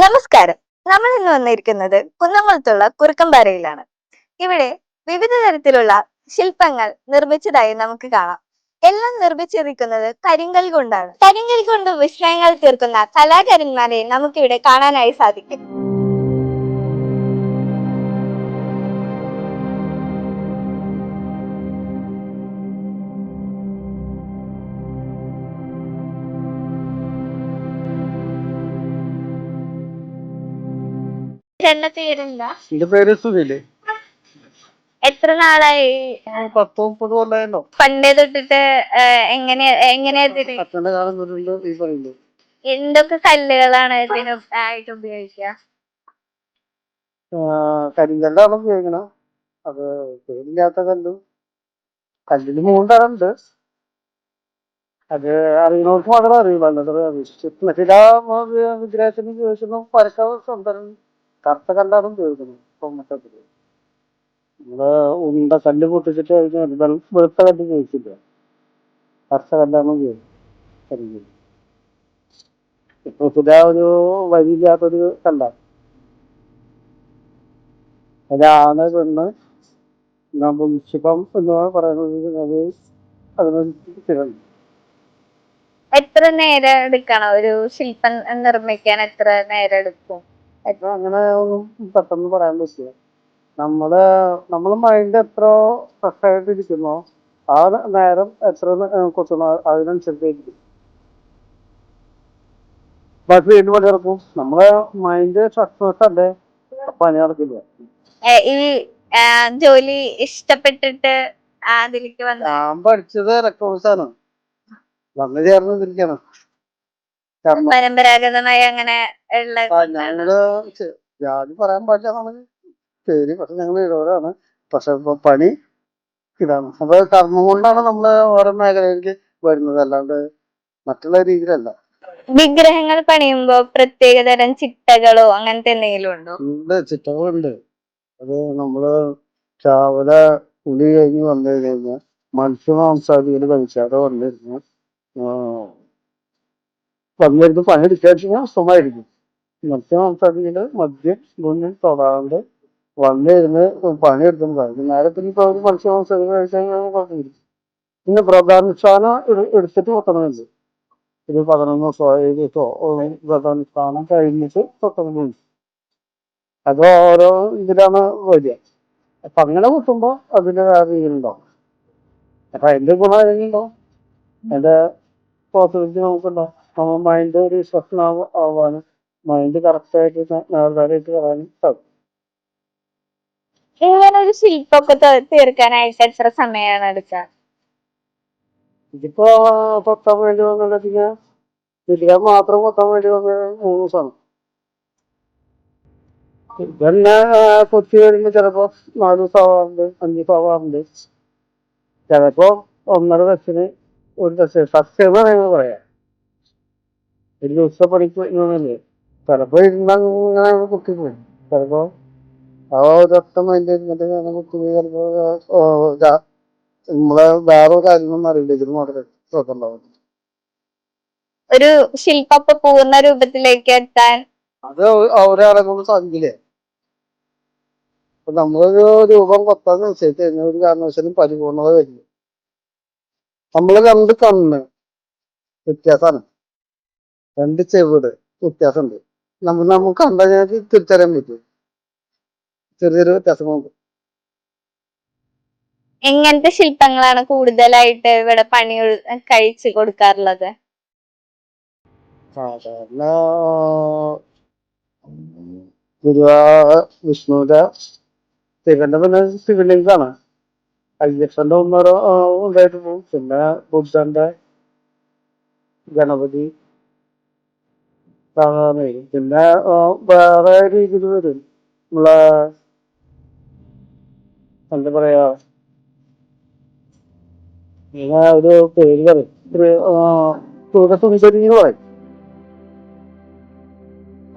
നമസ്കാരം. നമ്മൾ ഇന്ന് വന്നിരിക്കുന്നത് കുന്നംകുളത്തുള്ള കുറുക്കമ്പാറയിലാണ്. ഇവിടെ വിവിധ തരത്തിലുള്ള ശില്പങ്ങൾ നിർമ്മിച്ചതായി നമുക്ക് കാണാം. എല്ലാം നിർമ്മിച്ചിരിക്കുന്നത് കരിങ്കൽ കൊണ്ടാണ്. കരിങ്കൽ കൊണ്ട് വിസ്മയങ്ങൾ തീർക്കുന്ന കലാകാരന്മാരെ നമുക്കിവിടെ കാണാനായി സാധിക്കും. എന്റെ പേരെന്താ? എന്റെ പേര് സുനില്. എത്ര നാളായി 10-30 കൊല്ലായല്ലോ. പണ്ടേ തൊട്ടിട്ട് എങ്ങനെയാ അച്ഛന്റെ കാലം തൊട്ടുള്ള ഈ പറയുന്നത്. എന്തൊക്കെ കല്ലുകളാണ് ഇതിന് ആയിട്ട് ഉപയോഗിക്കുക? കരിങ്കല്ലാണ് ഉപയോഗിക്കണം. അത് പേരില്ലാത്ത കല്ലും കല്ലിന് 3 തരമുണ്ട്. അത് അറിയുന്നവർക്ക് മാത്രമേ അറിയുള്ളൂ. മറ്റേ വിഗ്രഹത്തിന് ഉപയോഗിക്കുന്ന പരക്ക സ്വന്തം കറുത്ത കല്ലാണ് ഉപയോഗിക്കുന്നത്. മൊത്തത്തില് നമ്മള് ഉണ്ട കല്ല് പൊട്ടിച്ചിട്ട് വെളുത്ത കല്ല് ഉപയോഗിച്ചില്ല, കറുത്ത കല്ലാണ് ഉപയോഗിക്കുന്നത്. ഇപ്പൊ പുതിയ ഒരു വരിയില്ലാത്തൊരു കല്ലാണ്. അതാണ് പെണ്ണ് വൃക്ഷിപ്പം എന്ന് പറയുന്നത്. അതിനൊരു സ്ഥിരമുണ്ട്. എത്ര നേരം എടുക്കണം ഒരു ശില്പം നിർമ്മിക്കാൻ? എത്ര നേരം എടുക്കും? അങ്ങനെ ഒന്നും പെട്ടെന്ന് പറയാൻ പറ്റില്ല. നമ്മളെ മൈൻഡ് എത്ര ഫ്രഷായിട്ടിരിക്കുന്നോ ആ നേരം എത്ര കൊത്തുന്നോ അതിനനുസരിച്ചായിരിക്കും ബാക്കി വീണ്ടും പണി നടക്കും. നമ്മളെ മൈൻഡ് ഫ്രഷ്നസ് അല്ലേ, പണി നടക്കില്ല. ഈ ജോലി ഇഷ്ടപ്പെട്ടിട്ട് അതിലേക്ക് വന്നു? ഞാൻ പഠിച്ചത് ഇലക്ട്രോണിക്സ് ആണ്. വന്നു ചേർന്നിരിക്കണം. പരമ്പരാഗതമായി അങ്ങനെ ഉള്ള ഞങ്ങള് ജാതി പറയാൻ പാടില്ല എന്നാണ് ശരി. പക്ഷെ ഞങ്ങൾ ഇടവരാണ്. പക്ഷെ ഇപ്പൊ പണി ഇതാണ്. അപ്പൊ കർമ്മം കൊണ്ടാണ് നമ്മള് ഓരോ മേഖലയിലേക്ക് വരുന്നത്, അല്ലാണ്ട് മറ്റുള്ള രീതിയിലല്ല. വിഗ്രഹങ്ങൾ പണിയുമ്പോ പ്രത്യേകതരം ചിട്ടകളോ അങ്ങനത്തെ എന്തെങ്കിലും ഉണ്ടോ? ഉണ്ട്, ചിട്ടകളുണ്ട്. അത് നമ്മള് രാവിലെ കുളി കഴിഞ്ഞ് വന്നു കഴിഞ്ഞാൽ മത്സ്യമാംസാദികൾ കഴിച്ചാതെ വന്നിരുന്നു പണിയെടുക്കാൻ കഴിഞ്ഞാൽ സുഖമായിരിക്കും. മത്സ്യമാംസാദികള് മദ്യം ഒന്നും തൊടാണ്ട് വന്നിരുന്ന് പണിയെടുക്കുന്നത്. നേരത്തിന് ഇപ്പൊ ഒരു മത്സ്യമാംസാദികൾ കഴിച്ചാൽ കുഴപ്പമില്ല. പിന്നെ വ്രതാനുഷ്ഠാനം എടുത്തിട്ട് കൊത്തണമുണ്ട്. ഒരു 11 ദിവസമോ 7 ദിവസമോ വ്രതാനുഷ്ഠാനം കഴിഞ്ഞിട്ട് കൊത്തണം. അത് ഓരോ ഇതിലാണ് വരിക. അപ്പൊ അങ്ങനെ കുത്തുമ്പോ അതിന്റെ രീതിയിലുണ്ടാവും. അപ്പൊ അതിന്റെ ഗുണം ഏതെങ്കിലും അതിന്റെ പോസിബിലിറ്റി നമുക്കുണ്ടാവും. നമ്മൾ മൈൻഡ് ഒരു ആവാനും മൈൻഡ് കറക്റ്റായിട്ട് നേർതായിട്ട് വരാനും സാധിക്കും. ഇങ്ങനെ ഒരു ശില്പമൊക്കെ തീർക്കാനായിട്ട് എത്ര സമയമാണ് എടുക്കുക? ഇതിപ്പോ കൊത്താൻ വേണ്ടി വന്നിട്ടുണ്ടെങ്കിൽ വിഗ്രഹം മാത്രം കൊത്താൻ വേണ്ടി വന്നത് 3 ദിവസമാണ്. ഇതന്നെ കൊത്തി കഴിയുമ്പോ ചിലപ്പോ 4 ദിവസം ആവാറുണ്ട്, 5 ദിവസം ആവാറുണ്ട്. ചിലപ്പോ 1.5 ദിവസത്തിന് 1 ദിവസം സത്യം വേണമെങ്കിൽ പറയാം. ഒരു ദിവസം പണിക്ക് വരുന്നതല്ലേ. ചിലപ്പോ ഇരുന്നങ്ങനെ കുത്തിപ്പോയി. ചിലപ്പോ ആ ഒരൊറ്റ മൈൻഡ് ഇരുന്നിട്ട് കുത്തി ചിലപ്പോ നമ്മളെ വേറെ കാര്യങ്ങളൊന്നും അറിയില്ല. ഇതിന് മാത്രമേ ശ്രദ്ധ. ഒരു ശില്പം പൂർണ്ണ രൂപത്തിലേക്ക് എത്താൻ അത് ഒരാളെ കൊണ്ട് സാധിക്കില്ലേ. അപ്പൊ നമ്മളൊരു രൂപം കൊത്താന്ന് വെച്ചിട്ട് ഒരു കാരണവശാലും പരിപൂർണത വരില്ല. നമ്മള് 2 കണ്ണ് വ്യത്യാസമാണ്, 2 ചെവിട് വ്യത്യാസമുണ്ട്. നമുക്ക് കണ്ടു തിരിച്ചറിയാൻ പറ്റും. ചെറിയൊരു വ്യത്യാസമുണ്ട്. എങ്ങനത്തെ ശില്പങ്ങളാണ് കൂടുതലായിട്ട് ഇവിടെ പണി കഴിച്ചു കൊടുക്കാറുള്ളത്? സാധാരണ വിഷ്ണുവിന്റെ ശിവന്റെ പിന്നെ ശിവലിംഗാണ്. അയ്യപ്പന്റെ ഒന്നോരോ ഉണ്ടായിട്ട് പോകും. പിന്നെ ബുദ്ധന്റെ, ഗണപതി സാധാരണ വരും. പിന്നെ വേറെ രീതിയിൽ വരും. നമ്മളെ എന്താ പറയാ, ഇങ്ങനെ ഒരു പേര് പറയും, സുരസുന്ദരി എന്ന് പറയും.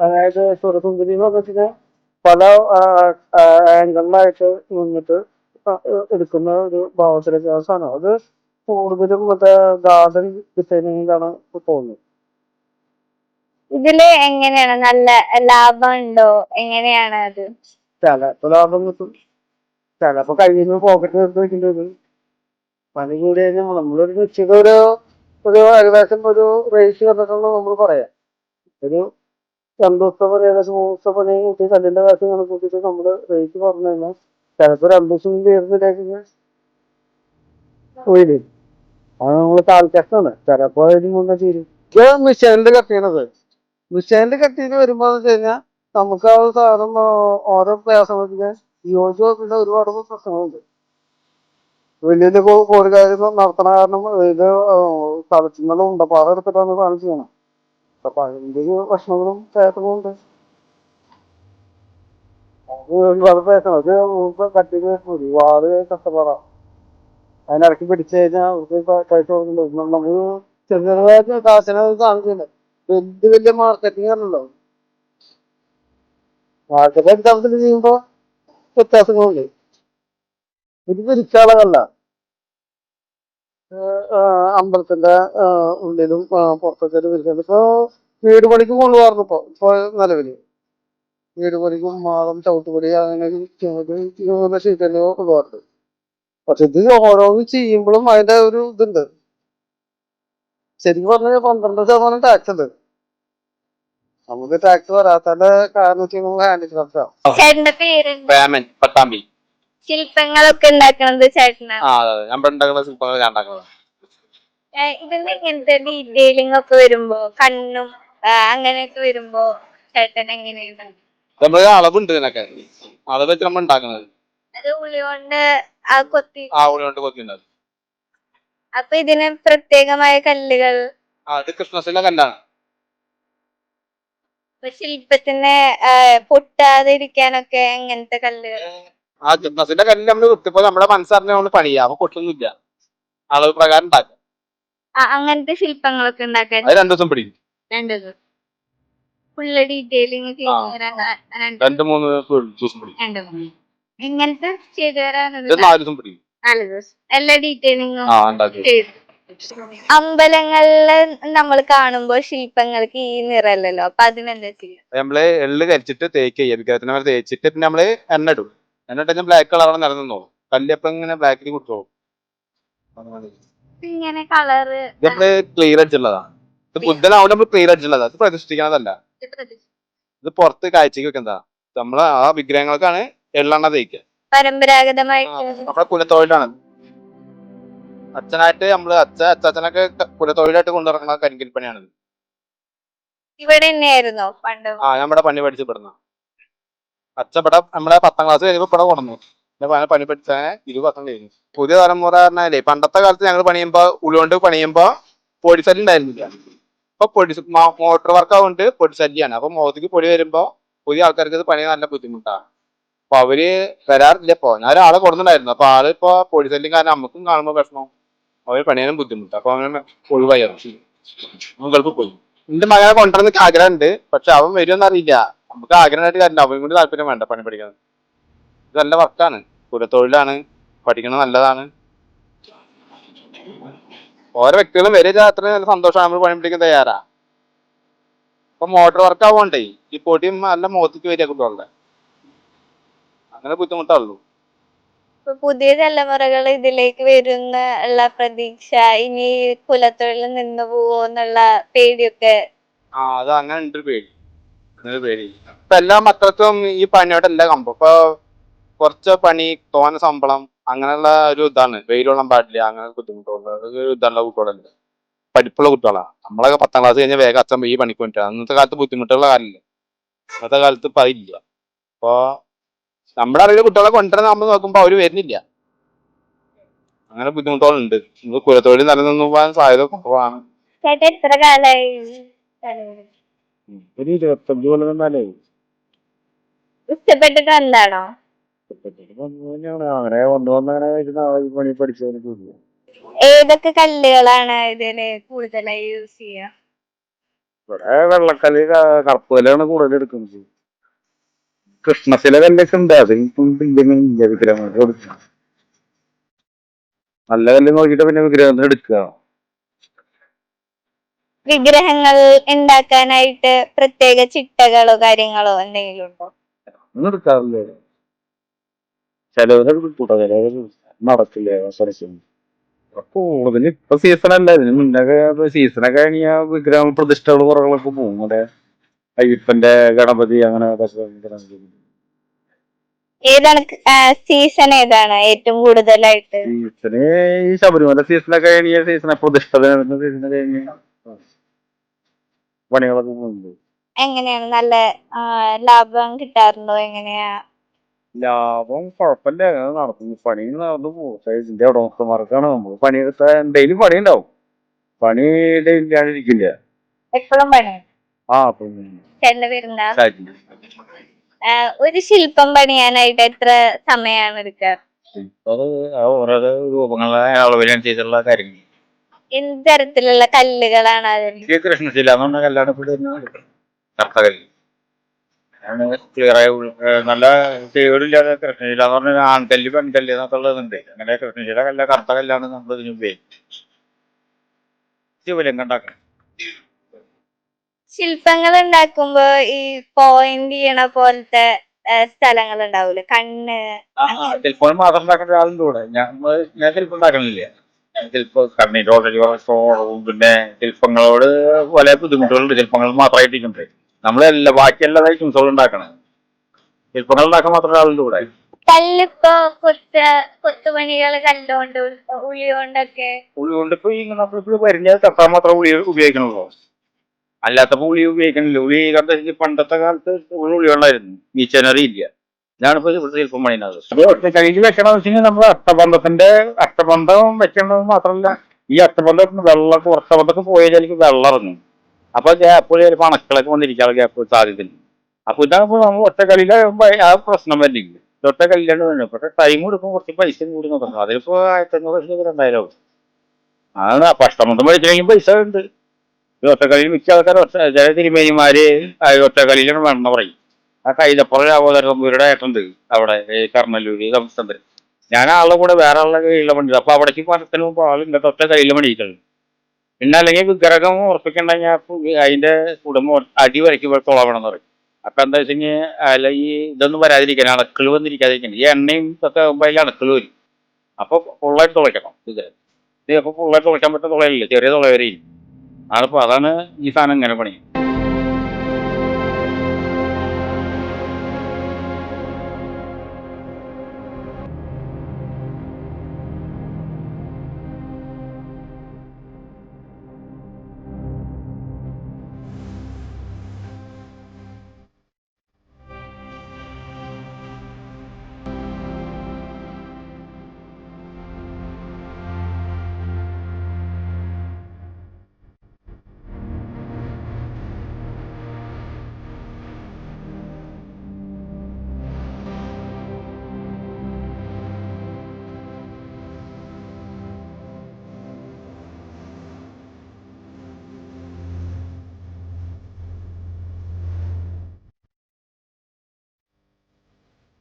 അതായത് സുരസുന്ദരി എന്ന് പറഞ്ഞാൽ പല ആംഗിളിലായിട്ട് നിന്നിട്ട് എടുക്കുന്ന ഒരു ഭാവത്തിലേക്ക് സാധനം. അത് കൂടുതലും മറ്റേ ഗാർഡൻ ഡിസൈനിങ്ങിലാണ് തോന്നുന്നത്. ഇതില് എങ്ങനെയാണ് നല്ല ലാഭം ഉണ്ടോ? എങ്ങനെയാണ് അത്? ചിലപ്പോ ലാഭം കിട്ടും, ചിലപ്പോ കഴിയുമ്പോൾ പോക്കറ്റ് നിർത്തി വെക്കേണ്ടത്. പണി കൂടി കഴിഞ്ഞാൽ നമ്മളൊരു നിശ്ചിത ഒരു ഏകദേശം ഒരു റേറ്റ് കണ്ടിട്ടുള്ള നമ്മൾ പറയാം. ഒരു 2 ദിവസത്തെ പണി, ഏകദേശം 3 ദിവസത്തെ പണി കൂട്ടി കല്ലിന്റെ കാശ് കണക്കൂട്ടിട്ട് നമ്മള് റേറ്റ് പറഞ്ഞു കഴിഞ്ഞാൽ ചിലപ്പോ 2 ദിവസം തീർന്നില്ലെങ്കിൽ പോയില്ലേ. അത് നമ്മള് കാൽക്കഷ്ടാണ്, ചിലപ്പോ അതിന് മുന്നേ തീരും. ഇത് മിഷീനിൽ കട്ട് ചെയ്യണത്. മിഷീനിൽ കട്ട് ചെയ്ത് വരുമ്പോ എന്ന് വെച്ച് കഴിഞ്ഞാൽ നമുക്ക് ആ സാധനം ഓരോ പ്രയാസങ്ങൾക്ക് യോജിച്ച് നോക്കുന്ന ഒരുപാട് പ്രശ്നങ്ങളുണ്ട്. വലിയ വലിയ കോഴിക്കാര്യം നടത്തണ കാരണം ഇത് തലച്ചുള്ള ഉണ്ടപ്പാറ എടുത്തിട്ടാണ് സാധനം ചെയ്യണം. അപ്പൊ അതിന്റെ ഒരു പ്രശ്നങ്ങളും പ്രയാസങ്ങളും ഉണ്ട്. ഒരുപാട് പ്രയാസം, അത് കട്ടിങ് ഒരുപാട് കഷ്ടപ്പാടാണ്. അതിനിടയ്ക്ക് പിടിച്ചു കഴിഞ്ഞാൽ അവർക്ക് പൈസ കൊടുക്കുന്നുണ്ട്. നമുക്ക് ചെറുതായിട്ട് കാശിനെ കാണിച്ചില്ല. വലിയ വലിയ മാർക്കറ്റിംഗ് ആണല്ലോ. മാർക്കറ്റ് അടിസ്ഥാനത്തിൽ ചെയ്യുമ്പോ വ്യത്യാസങ്ങളുണ്ട്. ഇത് പിരിച്ചാളല്ല, അമ്പലത്തിന്റെ ഉള്ളിലും പുറത്തൊക്കെ പിരിക്കുന്നത്. ഇപ്പൊ വീട് പണിക്ക് കൊണ്ടുപോകാറുണ്ട്. ഇപ്പൊ നിലവില് വീട് പണിക്കും മാതം ചവിട്ടുപടി അങ്ങനെ ഷീറ്റല്ലോ കൊണ്ടുപോകാറുണ്ട്. പക്ഷെ ഇത് ഓരോന്ന് ചെയ്യുമ്പോഴും അതിന്റെ ഒരു ഇതുണ്ട്. ശരിക്കും പറഞ്ഞാൽ 12% ടാക്സ് ഉണ്ട്. നമുക്ക് ടാക്സ് വരാത്തതിന്റെ കാരണം വെച്ച് കഴിഞ്ഞാൽ ഹാൻഡിക്രാഫ്റ്റാണ്. ചേട്ടന്റെ പേരെന്താ? പ്രേമൻ പട്ടാമ്പി. ശില്പങ്ങളൊക്കെ ഉണ്ടാക്കുന്നത് ചേട്ടനാണ്. ഞാൻ ഉണ്ടാക്കുന്ന ശില്പങ്ങൾ ഞാൻ ഉണ്ടാക്കുന്നത്. ഇതിന്റെ ഇങ്ങനത്തെ ഡീറ്റെയിലിംഗ് ഒക്കെ വരുമ്പോ കണ്ണും അങ്ങനെയൊക്കെ വരുമ്പോ ചേട്ടൻ എങ്ങനെയാണ്? നമ്മള് അളവുണ്ട് ഇതിനൊക്കെ, അളവ് വെച്ച് നമ്മൾ ഉണ്ടാക്കുന്നത്. അത് ഉള്ളി കൊണ്ട് കൊത്തി. ഉള്ളി കൊണ്ട് കൊത്തിണ്ടാവും. അപ്പൊ ഇതിന് പ്രത്യേകമായ കല്ലുകൾ. ഇത് കൃഷ്ണശില കല്ലാണ്. ശില്പത്തിന് പൊട്ടാതിരിക്കാനൊക്കെ എങ്ങനത്തെ കല്ലുകൾ? കൃഷ്ണശില കല്ല് നമ്മള് കുത്തിപ്പോ നമ്മുടെ മനസ്സറിഞ്ഞ നമ്മള് പണിയാ, അപ്പൊ പൊട്ടൊന്നുമില്ല. അളവ് പ്രകാരം ഉണ്ടാക്കാം. അങ്ങനത്തെ ശില്പങ്ങളൊക്കെ ഉണ്ടാക്കാൻ അത് 2 ദിവസം പിടിക്കും. 2 ദിവസം ഫുള്ള് ഡീറ്റെയിലിംഗ് ചെയ്തു തരാൻ 2-3 ദിവസം പിടിക്കും. എങ്ങനത്തെ ചെയ്തു തരാൻ 4 ദിവസം പിടിക്കും. 4 ദിവസം എല്ലാ ഡീറ്റെയിലിംഗും ഉണ്ടാക്കി. ചെയ്തു. അമ്പലങ്ങളില് നമ്മൾ കാണുമ്പോ ശില്പങ്ങൾക്ക് ഈ നിറമല്ലല്ലോ, അപ്പൊ അതിനെന്താ ചെയ്യാ? നമ്മള് എള്ള് കരിച്ചിട്ട് തേക്ക് ചെയ്യാം, വിഗ്രഹത്തിന് മേലെ തേച്ചിട്ട് പിന്നെ നമ്മള് എണ്ണ ഇടും. എണ്ണ ഇട്ട് ബ്ലാക്ക് കളറാണ് നിലനിന്നോ, കല്ലപ്പം ഇങ്ങനെ ബ്ലാക്കിൽ കുത്തുവോ. ഇങ്ങനെ കളറ് നമ്മള് ക്ലിയർ അടിച്ചുള്ളതാണ്. ഇത് ബുദ്ധനാവുമ്പോൾ നമ്മൾ ക്ലിയർ അടിച്ചുള്ളതാണ്. ഇത് പ്രതിഷ്ഠിക്കണതല്ല. ഇത് പുറത്ത് കാഴ്ചക്ക് വെക്കുന്നതാ. നമ്മള് ആ വിഗ്രഹങ്ങൾക്കാണ് എള്ളെണ്ണ തേക്കുക. പരമ്പരാഗതമായിട്ട് നമ്മളെ കുലത്തൊഴിലാണ്. അച്ഛനായിട്ട് നമ്മള് അച്ഛനൊക്കെ കുലത്തൊഴിലായിട്ട് കൊണ്ടുനടക്കുന്ന കരിങ്കൽ പണിയാണ്. ഇവിടെ തന്നെയായിരുന്നോ പണ്ട്? നമ്മുടെ പണി പഠിച്ചപ്പെടുന്ന അച്ഛൻ ഇവിടെ നമ്മളെ 10ാം ക്ലാസ് കഴിയുമ്പോ ഇവിടെ കൊണ്ടു. പണി പഠിച്ചാൽ 20 വർഷം കഴിഞ്ഞു. പുതിയ തലമുറ പറഞ്ഞാലേ പണ്ടത്തെ കാലത്ത് ഞങ്ങൾ പണിയുമ്പോ ഉള്ളുകൊണ്ട് പണിയുമ്പോ പൊടിശല്യം ഉണ്ടായിരുന്നില്ല. ഇപ്പൊ മോട്ടോർ വർക്ക് ആവുകൊണ്ട് പൊടിശല്യാണ്. അപ്പൊ മുഖത്തേക്ക് പൊടി വരുമ്പോ പുതിയ ആൾക്കാർക്ക് ഇത് പണി നല്ല ബുദ്ധിമുട്ടാണ്. അപ്പൊ അവര് വരാറില്ല. ഇപ്പൊ ഞാൻ ഒരാളെ കൊടുത്തിട്ടുണ്ടായിരുന്നു. അപ്പൊ ആള് ഇപ്പൊ പൊടിശല്യം കാരണം നമുക്കും കാണുമ്പോ വിഷമം, അവര് പണിയാനും ബുദ്ധിമുട്ട്. അപ്പൊ അങ്ങനെ ഒഴിവായിരുന്നു, ഗൾഫ് പോയി. എന്റെ മകനെ കൊണ്ടുവരുന്ന ആഗ്രഹം ഉണ്ട്, പക്ഷെ അവൻ വരുമെന്ന് അറിയില്ല. നമുക്ക് ആഗ്രഹമായിട്ട് കാര്യമില്ല, അവനും കൂടി താല്പര്യം വേണ്ട പണി പഠിക്കാൻ. ഇത് നല്ല വർക്കാണ്, കുലത്തൊഴിലാണ്, പഠിക്കണത് നല്ലതാണ്. ഓരോ വ്യക്തികളും വരിക അത്രയും നല്ല സന്തോഷമാണ്. നമ്മൾ പണി പിടിക്കാൻ തയ്യാറാ. ഇപ്പൊ മോട്ടോർ വർക്ക് ആവുകൊണ്ടേ ഈ പൊടിയും നല്ല മുഖത്തേക്ക് വരിക കുട്ടികളുടെ, അങ്ങനെ ബുദ്ധിമുട്ടുള്ളൂ. പുതിയ തലമുറകൾ ഇതിലേക്ക് വരുന്ന ഉള്ള പ്രതീക്ഷ, ഇനി കുലത്തൊഴിൽ നിന്ന് പോവോ എന്നുള്ള പേടിയൊക്കെ. അത് അങ്ങനെ ഉണ്ട് പേടി. ഇപ്പൊ എല്ലാ മക്കൾക്കും ഈ പണിയോടെ എല്ലാ കമ്പം. ഇപ്പൊ കുറച്ച് പണി, തോന ശമ്പളം, അങ്ങനെയുള്ള ഒരു ഇതാണ്. വെയിലൊള്ളാൻ പാടില്ല, അങ്ങനെ ബുദ്ധിമുട്ടുള്ള ഒരു ഇതുള്ള കുട്ടികളല്ലേ, പഠിപ്പുള്ള കുട്ടികളാണ്. നമ്മളൊക്കെ 10ാം ക്ലാസ് കഴിഞ്ഞാൽ വേഗം അച്ഛൻ ഈ പണിക്ക് വേണ്ടിട്ട്. അന്നത്തെ കാലത്ത് ബുദ്ധിമുട്ടുള്ള കാര്യമില്ല, അന്നത്തെ കാലത്ത് ഇപ്പൊ അതില്ല. അപ്പൊ നമ്മുടെ അറിവിൽ കുട്ടികളെ കൊണ്ടുവരുന്ന നമ്മൾ നോക്കുമ്പോ അവര് വരുന്നില്ല. അങ്ങനെ ബുദ്ധിമുട്ടുകളുണ്ട്. കുലത്തൊഴിൽ നിലനിന്നു പോകാൻ സാധ്യത കുറവാണ്. ചേട്ടാ എത്ര കാലായി? ഒരു 25 കൊല്ലം തന്നാലേ. ഇഷ്ടപ്പെട്ടിട്ട് എന്താണോ? അങ്ങനെ കൊണ്ടുവന്നങ്ങനെ പണി പഠിച്ചതിന്. ഏതൊക്കെ കല്ലുകളാണ് ഇതിന് കൂടുതലായി യൂസ് ചെയ്യുക? ഇവിടെ വെള്ളക്കല്ല്, കറുപ്പ് കല്ലാണ് കൂടുതൽ എടുക്കുന്നത്. കൃഷ്ണശില കല്ലൊക്കെ ഉണ്ട്, അത് വിഗ്രഹം കൊടുക്കുക. നല്ല കല്ല് നോക്കിയിട്ട് പിന്നെ വിഗ്രഹത്തിന് എടുക്കുക. വിഗ്രഹങ്ങൾ ഉണ്ടാക്കാനായിട്ട് പ്രത്യേക ചിട്ടകളോ കാര്യങ്ങളോ എന്തെങ്കിലും ഉണ്ടോ? ഒന്നും എടുക്കാറില്ലേ? ചിലവരൊക്കെ കിട്ടൂട്ടോ, ചിലവര് നടക്കില്ലേ അവസരം. കൂടുതൽ ഇപ്പൊ സീസണല്ല, ഇതിന് മുന്നൊക്കെ സീസണൊക്കെ കഴിഞ്ഞ വിഗ്രഹം പ്രതിഷ്ഠകൾ കുറവുകളൊക്കെ പോകും. അതെ, അയ്യപ്പന്റെ ഗണപതി അങ്ങനെ ഏതാണ് സീസൺ ഏതാണ് ഏറ്റവും കൂടുതലായിട്ട്? സീസണ് ഈ ശബരിമല സീസണൊക്കെ കഴിഞ്ഞ സീസണെ പ്രതിഷ്ഠ സീസണ് കഴിഞ്ഞ പണികളൊക്കെ പോകുന്നുണ്ട്. എങ്ങനെയാണ് നല്ല ലാഭം കിട്ടാറുണ്ടോ? എങ്ങനെയാ? ലാഭം കുഴപ്പമില്ല, അങ്ങനെ നടത്തുന്നു, പണി നടന്നു പോകും. പക്ഷേ ഇതിന്റെ ഉടമസ്ഥന്മാർക്കാണ് നമ്മൾ പണിയെടുത്ത ഡെയിലി പണി ഉണ്ടാവും. പണി ഇല്ലാണ്ടിരിക്കില്ല. എപ്പോഴും പണി ആ ചേട്ടന്റെ പേരുണ്ടാ? ഒരു ശില്പം പണിയാനായിട്ട് എത്ര സമയമാണ് എടുക്കാറ്? ഓരോ രൂപങ്ങളുടെ അളവിനനുസരിച്ചുള്ള കാര്യങ്ങൾ. എന്ത് തരത്തിലുള്ള കല്ലുകളാണ് അതിൽ? കൃഷ്ണശില എന്ന് പറഞ്ഞ കല്ലാണ് കർത്തകല്ല്. ക്ലിയറായി നല്ല കേടില്ലാതെ കൃഷ്ണശില എന്ന് പറഞ്ഞാൽ ആൺകല്ല് പെൺകല്ല് എന്നൊക്കെ ഉള്ളതുണ്ട്. അങ്ങനെ കൃഷ്ണശില കല്ല കറുത്ത കല്ലാണ് നമ്മൾ ഇതിന് ഉപയോഗിക്കുന്നത്. ശിവലിംഗം ഉണ്ടാക്കണം. ശില്പങ്ങൾ ഉണ്ടാക്കുമ്പോ ഈ പോയിന്റ് ചെയ്യണ പോലത്തെ സ്ഥലങ്ങൾ ഉണ്ടാവൂലെ, കണ്ണ്? ശില്പം മാത്രം ഉണ്ടാക്കേണ്ട ഒരാളുണ്ട് കൂടെ. ഞാൻ ശില്പം ഉണ്ടാക്കണില്ല. കണ്ണിന്റെ ഓൾറെഡി പിന്നെ ശില്പങ്ങളോട് പല ബുദ്ധിമുട്ടുകളുണ്ട്. ശില്പങ്ങൾ മാത്രമായിട്ടുണ്ട്. നമ്മളെല്ലാം ബാക്കിയെല്ലാം ഐറ്റംസുകൾ ഉണ്ടാക്കണം. ശില്പങ്ങൾ ഉണ്ടാക്കാൻ മാത്രം ഒരാളുണ്ട് കൂടെ. കല്ലിപ്പോ കൊത്തുപണികൾ കല്ലുകൊണ്ട് ഉളി കൊണ്ടൊക്കെ. ഉളി കൊണ്ട് ഇപ്പൊ നമ്മളിപ്പോ വരുന്ന തട്ടാൻ മാത്രം ഉളി ഉപയോഗിക്കണല്ലോ, അല്ലാത്തപ്പോ ഉളി ഉപയോഗിക്കണില്ല. ഉളി കണ്ട പണ്ടത്തെ കാലത്ത് ഉളികളുണ്ടായിരുന്നു, മീച്ചനറി ഇല്ല. ഇതാണിപ്പോ ശില്പം പണിയുന്നത്. അത് ഒറ്റക്കൈക്ക് വെക്കണമെന്ന് വെച്ച് കഴിഞ്ഞാൽ നമ്മൾ അഷ്ടബന്ധം വെക്കേണ്ടത് മാത്രമല്ല, ഈ അഷ്ടബന്ധം വെള്ളം കുറച്ചബന്ധമൊക്കെ പോയാൽ എനിക്ക് വെള്ളം ഇറങ്ങും. അപ്പൊ ഗ്യാപ്പ് ചിലപ്പോ അണക്കളൊക്കെ വന്നിരിക്കാനുള്ള ഗ്യാപ്പ് സാധ്യതയില്ല. അപ്പൊ ഇതാകുമ്പോൾ നമ്മൾ ഒറ്റക്കല്ലിലാകുമ്പോ ആ പ്രശ്നം വരില്ല. ഒറ്റക്കല്ലിലാണ് വേണ്ടത്. പക്ഷെ ടൈം കൊടുക്കും, കുറച്ച് പൈസ കൂടി നോക്കണം. അതിലിപ്പോ 1500 2000 ആവും. അതാണ് അഷ്ടബന്ധം മേടിച്ചില്ലെങ്കിൽ പൈസ ഉണ്ട്. ഒറ്റക്കളിയിൽ മിക്ക ആൾക്കാർ ചില തിരുമേനിമാര് ഒറ്റക്കളിയിലാണ് വേണമെന്ന് പറയും. ആ കൈതപ്പുറം രാഘോദരമ്പൂരുടെ ഏട്ടുണ്ട് അവിടെ കർണല്ലൂര് സംസ്ഥാനത്ത്. ഞാൻ ആളുടെ കൂടെ വേറെ ആളുടെ കയ്യിലെ പണി. അപ്പൊ അവിടേക്ക് മരത്തിന് മുമ്പ് ആളുണ്ട് ഒറ്റ കയ്യിലെ പണിയിട്ടത്. പിന്നെ അല്ലെങ്കിൽ വിഗ്രഹം ഉറപ്പിക്കണ്ടെങ്കിൽ അതിന്റെ കുടുംബം അടി വരയ്ക്ക് തുളവണമെന്ന് പറയും. അപ്പൊ എന്താ വെച്ച് കഴിഞ്ഞാൽ അല്ല ഈ ഇതൊന്നും വരാതിരിക്കാൻ, അണക്കൾ വന്നിരിക്കാതിരിക്കാൻ ഈ എണ്ണയും ഇതൊക്കെ ആകുമ്പോ അതിൽ അണക്കൾ വരും. അപ്പൊ ഫുള്ളായിട്ട് തുളയ്ക്കണം വിഗ്രഹം. ഇത് അപ്പൊ ഫുള്ളായിട്ട് തുളയ്ക്കാൻ പറ്റുന്ന തുളയില്ല, ചെറിയ തുള വരെയും. അതാണ് ഈ സാധനം ഇങ്ങനെ പണി.